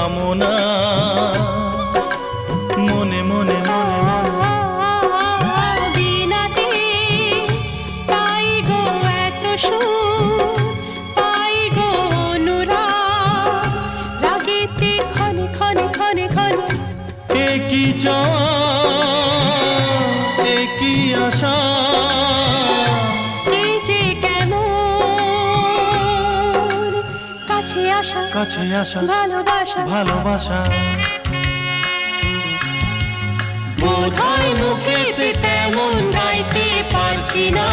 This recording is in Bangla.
কামনা মনে মনে বিনাতে পাই গো এত সুর, পাই গো অনুরাগ, রাগেতে ক্ষণে ক্ষণে ক্ষণে ক্ষণে একই চাওয়া একই আশা, এই যে কেমন কাছে আসা কাছে আসা ভালোবাসা ভালোবাসা। বোধহয় মুখেতে তেমন গাইতে পারছি না।